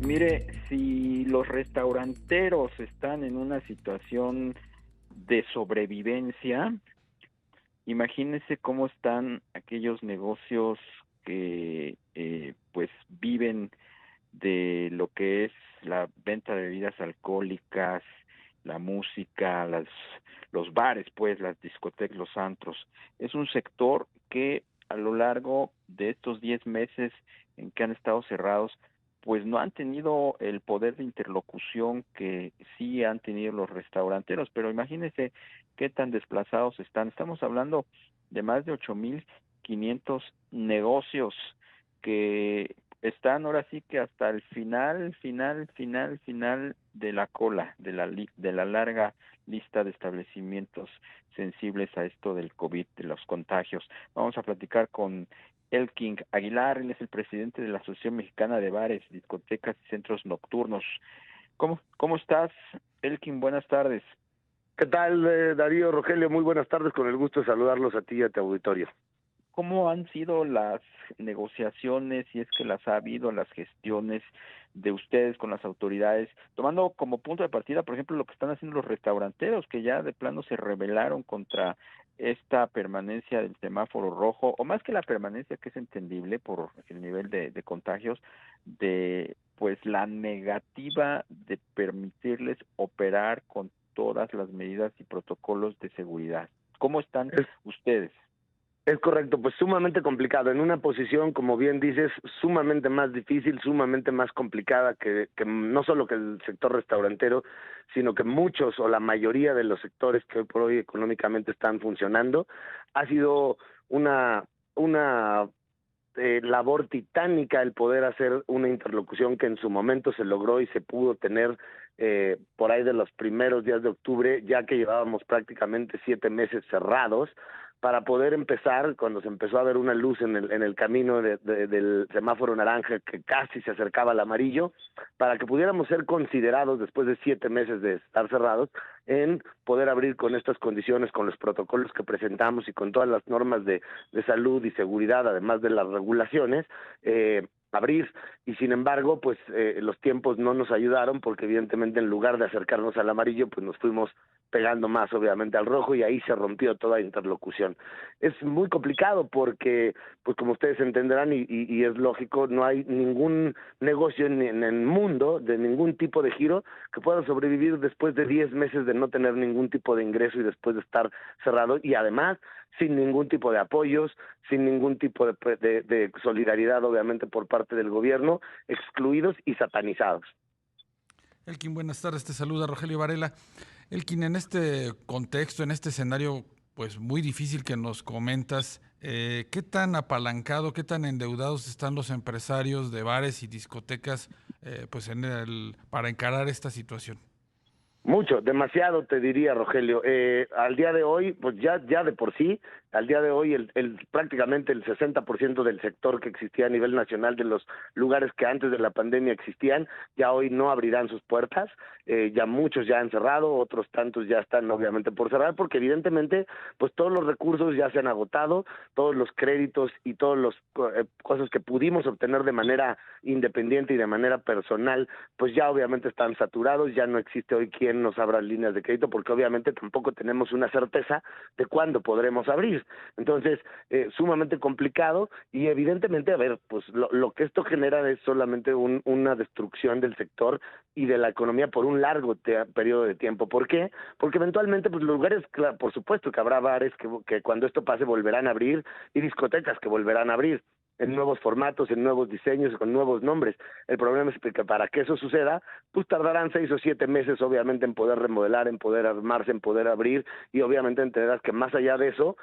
Mire, si los restauranteros están en una situación de sobrevivencia, imagínese cómo están aquellos negocios que pues viven de lo que es la venta de bebidas alcohólicas, la música, los bares, pues, las discotecas, los antros. Es un sector que a lo largo de estos 10 meses en que han estado cerrados, pues no han tenido el poder de interlocución que sí han tenido los restauranteros, pero imagínense qué tan desplazados están. Estamos hablando de más de 8,500 negocios que están ahora sí que hasta el final de la cola, de la larga lista de establecimientos sensibles a esto del COVID, de los contagios. Vamos a platicar con Elking Aguilar. Él es el presidente de la Asociación Mexicana de Bares, Discotecas y Centros Nocturnos. ¿Cómo estás, Elking? Buenas tardes. ¿Qué tal, Darío, Rogelio? Muy buenas tardes, con el gusto de saludarlos a ti y a tu auditorio. ¿Cómo han sido las negociaciones, si es que las ha habido, las gestiones de ustedes con las autoridades, tomando como punto de partida, por ejemplo, lo que están haciendo los restauranteros, que ya de plano se rebelaron contra esta permanencia del semáforo rojo, o más que la permanencia, que es entendible por el nivel de contagios, de pues la negativa de permitirles operar con todas las medidas y protocolos de seguridad? ¿Cómo están Es, ustedes? es correcto, pues sumamente complicado, en una posición, como bien dices, sumamente más difícil, sumamente más complicada que no solo que el sector restaurantero, sino que muchos o la mayoría de los sectores que hoy por hoy económicamente están funcionando. Ha sido una labor titánica el poder hacer una interlocución que en su momento se logró y se pudo tener por ahí de los primeros días de octubre, ya que llevábamos prácticamente 7 meses cerrados, para poder empezar, cuando se empezó a ver una luz en el camino del semáforo naranja que casi se acercaba al amarillo, para que pudiéramos ser considerados después de 7 meses de estar cerrados, en poder abrir con estas condiciones, con los protocolos que presentamos y con todas las normas de salud y seguridad, además de las regulaciones, abrir. Y sin embargo, pues los tiempos no nos ayudaron, porque evidentemente en lugar de acercarnos al amarillo, pues nos fuimos pegando más obviamente al rojo, y ahí se rompió toda interlocución. Es muy complicado porque, pues como ustedes entenderán, y es lógico, no hay ningún negocio en el mundo de ningún tipo de giro que pueda sobrevivir después de 10 meses de no tener ningún tipo de ingreso y después de estar cerrado, y además sin ningún tipo de apoyos, sin ningún tipo de solidaridad obviamente por parte del gobierno, excluidos y satanizados. Elkin, buenas tardes, te saluda Rogelio Varela. Elkin, en este contexto, en este escenario pues muy difícil que nos comentas, ¿qué tan apalancado, qué tan endeudados están los empresarios de bares y discotecas pues para encarar esta situación? Mucho, demasiado te diría, Rogelio. Al día de hoy, pues ya de por sí, al día de hoy prácticamente el 60% del sector que existía a nivel nacional, de los lugares que antes de la pandemia existían, ya hoy no abrirán sus puertas. Ya muchos ya han cerrado, otros tantos ya están obviamente por cerrar, porque evidentemente pues todos los recursos ya se han agotado, todos los créditos y todas las cosas que pudimos obtener de manera independiente y de manera personal, pues ya obviamente están saturados. Ya no existe hoy quien nos abra líneas de crédito, porque obviamente tampoco tenemos una certeza de cuándo podremos abrir. Entonces, sumamente complicado, y evidentemente, a ver, pues lo que esto genera es solamente una destrucción del sector y de la economía por un largo periodo de tiempo. ¿Por qué? Porque eventualmente, pues los lugares, claro, por supuesto que habrá bares que cuando esto pase volverán a abrir, y discotecas que volverán a abrir en nuevos formatos, en nuevos diseños, con nuevos nombres. El problema es que para que eso suceda, pues tardarán 6 o 7 meses obviamente en poder remodelar, en poder armarse, en poder abrir, y obviamente entenderás que más allá de eso,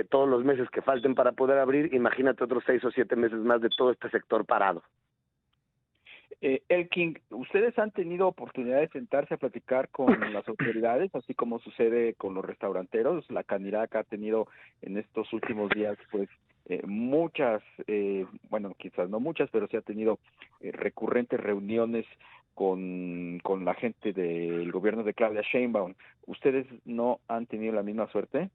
todos los meses que falten para poder abrir, imagínate otros 6 o 7 meses más de todo este sector parado. Elking, ¿ustedes han tenido oportunidad de sentarse a platicar con las autoridades, así como sucede con los restauranteros? La Canirac ha tenido en estos últimos días, pues, muchas, bueno, quizás no muchas, pero sí ha tenido recurrentes reuniones con la gente del gobierno de Claudia Sheinbaum. ¿Ustedes no han tenido la misma suerte?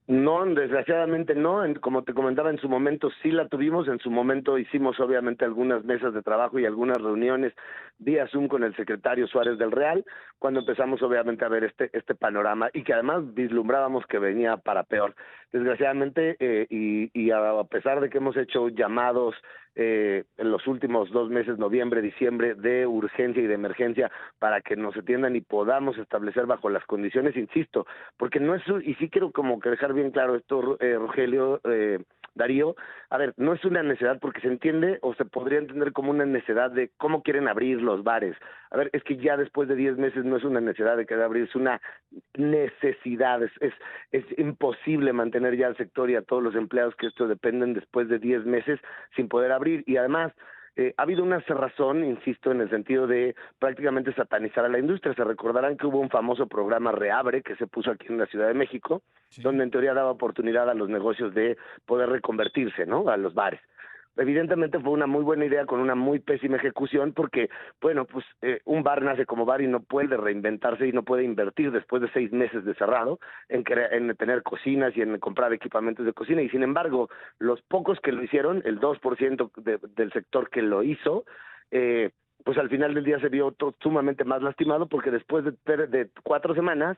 No, desgraciadamente no. Como te comentaba, en su momento sí la tuvimos. En su momento hicimos obviamente algunas mesas de trabajo y algunas reuniones vía Zoom con el secretario Suárez del Real, cuando empezamos obviamente a ver este panorama y que además vislumbrábamos que venía para peor. Desgraciadamente, y a pesar de que hemos hecho llamados en los últimos 2 meses, noviembre, diciembre, de urgencia y de emergencia para que nos atiendan y podamos establecer bajo las condiciones, insisto, porque no es, y sí quiero como que dejar bien claro esto, Rogelio, Darío, a ver, no es una necedad porque se entiende o se podría entender como una necedad de cómo quieren abrir los bares. A ver, es que ya después de 10 meses no es una necedad de querer abrir, es una necesidad, es imposible mantener ya el sector y a todos los empleados que esto dependen después de 10 meses sin poder abrir y además ha habido una cerrazón, insisto, en el sentido de prácticamente satanizar a la industria. Se recordarán que hubo un famoso programa Reabre que se puso aquí en la Ciudad de México, sí, donde en teoría daba oportunidad a los negocios de poder reconvertirse, ¿no?, a los bares. Evidentemente fue una muy buena idea con una muy pésima ejecución porque, bueno, pues un bar nace como bar y no puede reinventarse y no puede invertir después de 6 meses de cerrado en tener cocinas y en comprar equipamientos de cocina. Y sin embargo, los pocos que lo hicieron, el 2% del sector que lo hizo, pues al final del día se vio sumamente más lastimado porque después de 4 semanas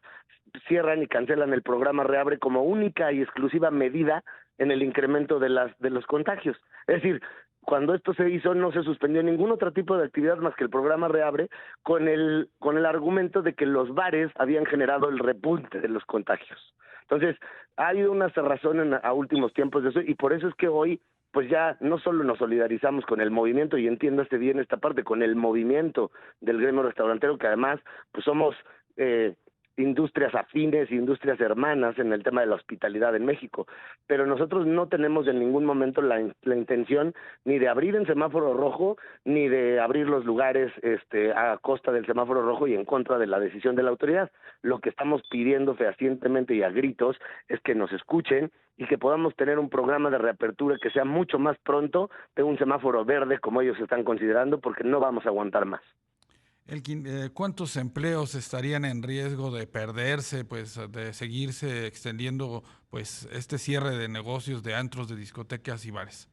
cierran y cancelan el programa Reabre como única y exclusiva medida en el incremento de los contagios. Es decir, cuando esto se hizo no se suspendió ningún otro tipo de actividad más que el programa Reabre con el argumento de que los bares habían generado el repunte de los contagios. Entonces, ha habido una cerrazón a últimos tiempos de eso y por eso es que hoy pues ya no solo nos solidarizamos con el movimiento, y entiéndase bien esta parte, con el movimiento del gremio restaurantero, que además pues somos industrias afines, industrias hermanas en el tema de la hospitalidad en México, pero nosotros no tenemos en ningún momento la intención ni de abrir en semáforo rojo, ni de abrir los lugares a costa del semáforo rojo y en contra de la decisión de la autoridad. Lo que estamos pidiendo fehacientemente y a gritos es que nos escuchen y que podamos tener un programa de reapertura que sea mucho más pronto de un semáforo verde como ellos están considerando, porque no vamos a aguantar más. Elkin, ¿cuántos empleos estarían en riesgo de perderse, pues, de seguirse extendiendo, pues, este cierre de negocios de antros, de discotecas y bares?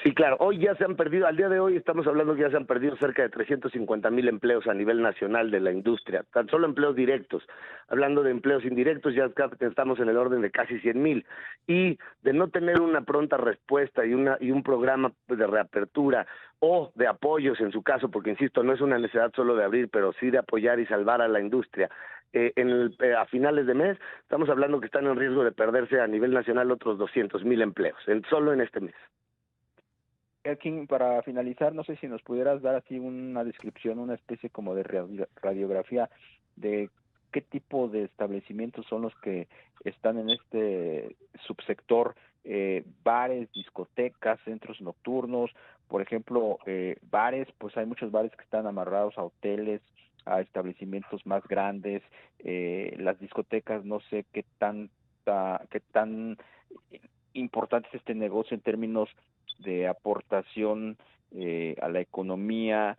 Sí, claro. Hoy ya se han perdido, al día de hoy estamos hablando que ya se han perdido cerca de 350,000 empleos a nivel nacional de la industria, tan solo empleos directos. Hablando de empleos indirectos, ya estamos en el orden de casi 100,000. Y de no tener una pronta respuesta y un programa de reapertura o de apoyos en su caso, porque insisto, no es una necesidad solo de abrir, pero sí de apoyar y salvar a la industria. A finales de mes estamos hablando que están en riesgo de perderse a nivel nacional otros 200,000 empleos, solo en este mes. Elkin, para finalizar, no sé si nos pudieras dar así una descripción, una especie como de radiografía de qué tipo de establecimientos son los que están en este subsector, bares, discotecas, centros nocturnos. Por ejemplo, bares, pues hay muchos bares que están amarrados a hoteles, a establecimientos más grandes. Las discotecas, no sé qué tan importante es este negocio en términos de aportación a la economía,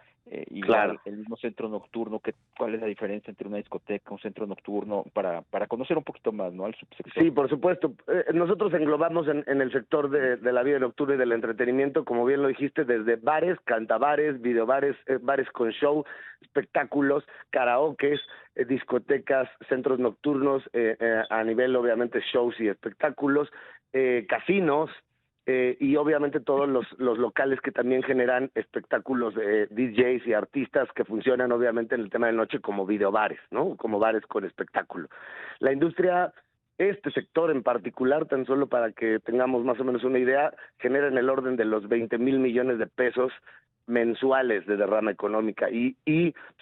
igual el mismo centro nocturno, ¿cuál es la diferencia entre una discoteca, un centro nocturno, para conocer un poquito más, ¿no?, al subsector? Sí, por supuesto. Nosotros englobamos en el sector de la vida nocturna y del entretenimiento, como bien lo dijiste, desde bares, cantabares, videobares, bares con show, espectáculos, karaokes, discotecas, centros nocturnos, a nivel obviamente shows y espectáculos, casinos, y obviamente todos los locales que también generan espectáculos de DJs y artistas que funcionan obviamente en el tema de noche como videobares, ¿no?, como bares con espectáculo. La industria, este sector en particular, tan solo para que tengamos más o menos una idea, genera en el orden de los 20,000 millones de pesos mensuales de derrama económica y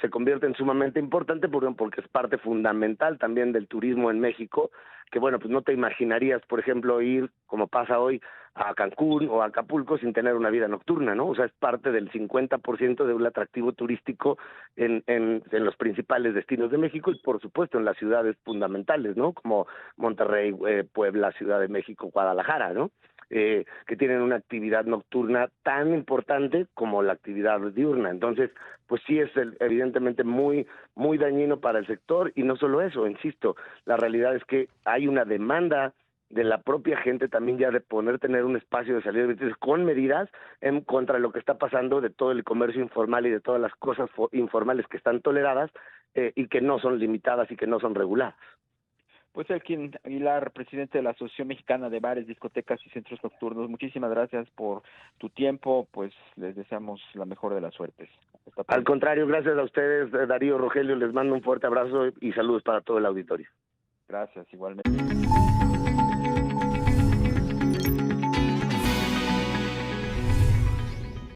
se convierte en sumamente importante porque es parte fundamental también del turismo en México, que bueno, pues no te imaginarías, por ejemplo, ir, como pasa hoy, a Cancún o a Acapulco sin tener una vida nocturna, ¿no? O sea, es parte del 50% de un atractivo turístico en los principales destinos de México y, por supuesto, en las ciudades fundamentales, ¿no?, como Monterrey, Puebla, Ciudad de México, Guadalajara, ¿no?, que tienen una actividad nocturna tan importante como la actividad diurna. Entonces, pues sí es evidentemente muy, muy dañino para el sector, y no solo eso, insisto, la realidad es que hay una demanda de la propia gente también ya de tener un espacio de salida con medidas en contra de lo que está pasando, de todo el comercio informal y de todas las cosas informales que están toleradas y que no son limitadas y que no son reguladas. Pues Elkin Aguilar, presidente de la Asociación Mexicana de Bares, Discotecas y Centros Nocturnos, muchísimas gracias por tu tiempo, pues les deseamos la mejor de las suertes. Al contrario, gracias a ustedes, Darío, Rogelio, les mando un fuerte abrazo y saludos para todo el auditorio. Gracias, igualmente.